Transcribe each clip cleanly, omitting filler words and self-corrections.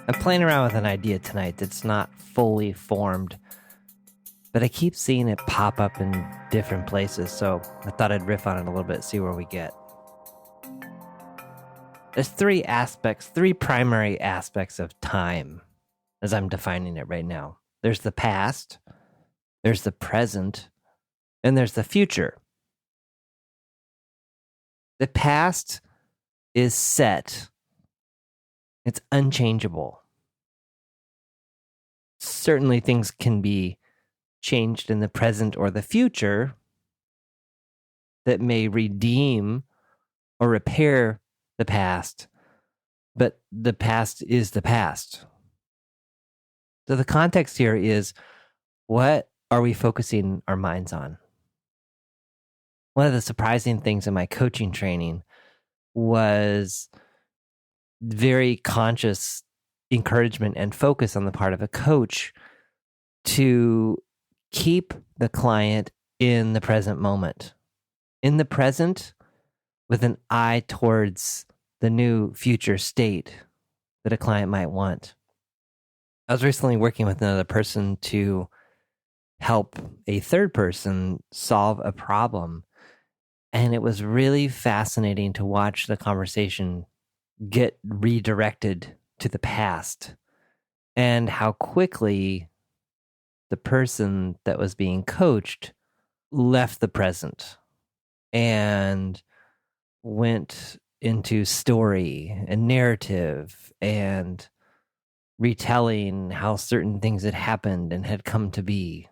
I'm playing around with an idea tonight that's not fully formed, but I keep seeing it pop up in different places, so I thought I'd riff on it a little bit, see where we get. There's three primary aspects of time, as I'm defining it right now. There's the past, there's the present, and there's the future. The past is set. It's unchangeable. Certainly things can be changed in the present or the future that may redeem or repair the past, but the past is the past. So the context here is, what are we focusing our minds on? One of the surprising things in my coaching training was very conscious encouragement and focus on the part of a coach to keep the client in the present moment, in the present, with an eye towards the new future state that a client might want. I was recently working with another person to help a third person solve a problem, and it was really fascinating to watch the conversation get redirected to the past and how quickly the person that was being coached left the present and went into story and narrative and retelling how certain things had happened and had come to be,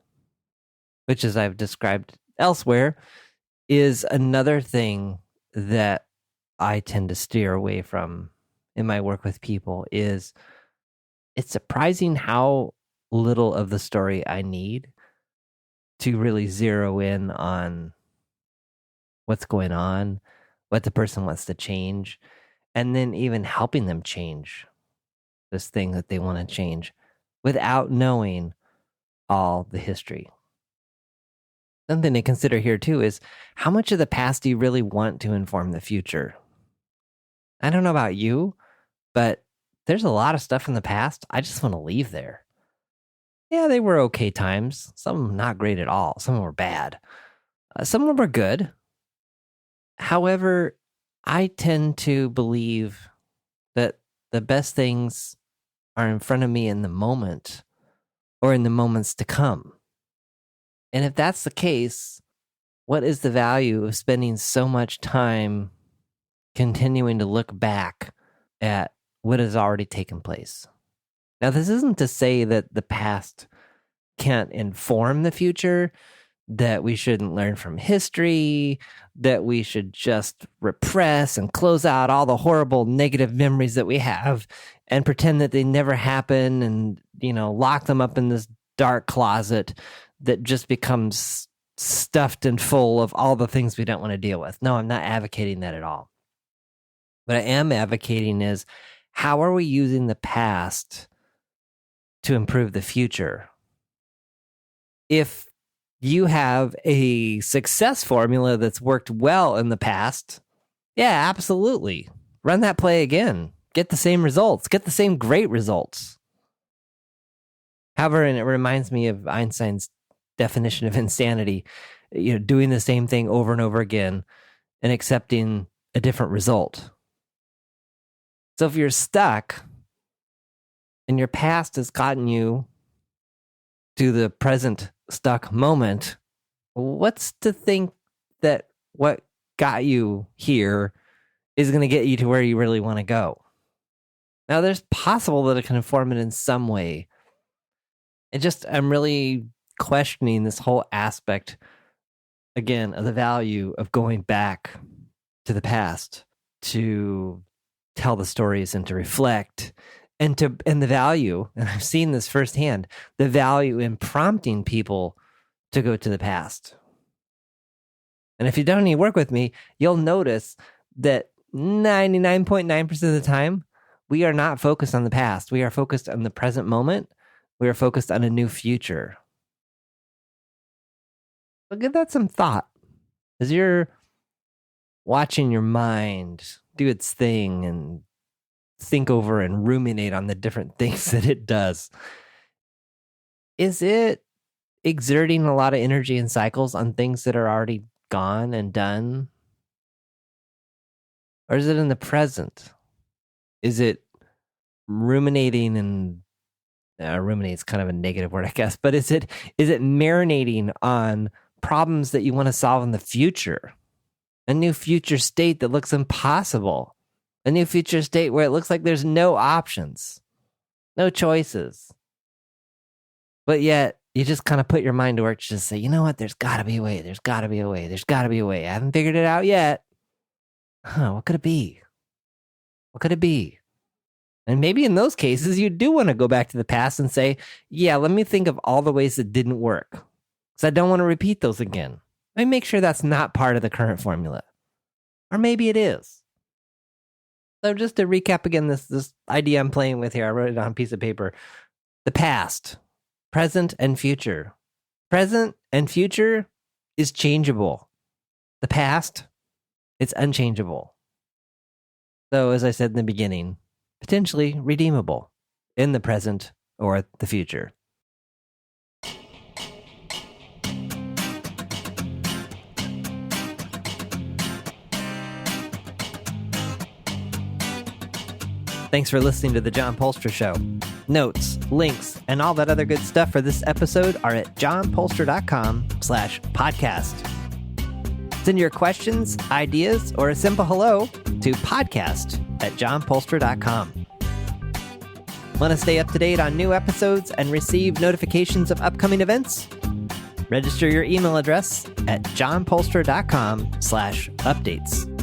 which, as I've described elsewhere, is another thing that I tend to steer away from in my work with people. Is it's surprising how little of the story I need to really zero in on what's going on, what the person wants to change, and then even helping them change this thing that they want to change without knowing all the history. Something to consider here too is, how much of the past do you really want to inform the future? I don't know about you, but there's a lot of stuff in the past I just want to leave there. Yeah, they were okay times. Some not great at all. Some were bad. Some of them were good. However, I tend to believe that the best things are in front of me in the moment or in the moments to come. And if that's the case, what is the value of spending so much time continuing to look back at what has already taken place? Now, this isn't to say that the past can't inform the future, that we shouldn't learn from history, that we should just repress and close out all the horrible negative memories that we have and pretend that they never happen and, lock them up in this dark closet that just becomes stuffed and full of all the things we don't want to deal with. No, I'm not advocating that at all. What I am advocating is, how are we using the past to improve the future? If you have a success formula that's worked well in the past, yeah, absolutely. Run that play again. Get the same results. Get the same great results. However, and it reminds me of Einstein's definition of insanity, doing the same thing over and over again and accepting a different result. So if you're stuck and your past has gotten you to the present stuck moment, what's to think that what got you here is going to get you to where you really want to go? Now, there's possible that it can inform it in some way. I'm really questioning this whole aspect, again, of the value of going back to the past to tell the stories and to reflect, and the value, and I've seen this firsthand, the value in prompting people to go to the past. And if you've done any work with me, you'll notice that 99.9% of the time, we are not focused on the past. We are focused on the present moment. We are focused on a new future. So give that some thought as you're watching your mind do its thing and think over and ruminate on the different things that it does. Is it exerting a lot of energy and cycles on things that are already gone and done? Or is it in the present? Is it ruminating and ruminate's kind of a negative word, I guess, but is it marinating on problems that you want to solve in the future? A new future state that looks impossible. A new future state where it looks like there's no options, no choices. But yet, you just kind of put your mind to work to just say, you know what, there's got to be a way, there's got to be a way, there's got to be a way. I haven't figured it out yet. What could it be? What could it be? And maybe in those cases, you do want to go back to the past and say, yeah, let me think of all the ways that didn't work, because I don't want to repeat those again. Let me make sure that's not part of the current formula. Or maybe it is. So just to recap again, this idea I'm playing with here, I wrote it on a piece of paper. The past, present, and future. Present and future is changeable. The past, it's unchangeable. So as I said in the beginning, potentially redeemable in the present or the future. Thanks for listening to The John Polstra Show. Notes, links, and all that other good stuff for this episode are at johnpolstra.com/podcast. Send your questions, ideas, or a simple hello to podcast@johnpolstra.com. Want to stay up to date on new episodes and receive notifications of upcoming events? Register your email address at johnpolstra.com/updates.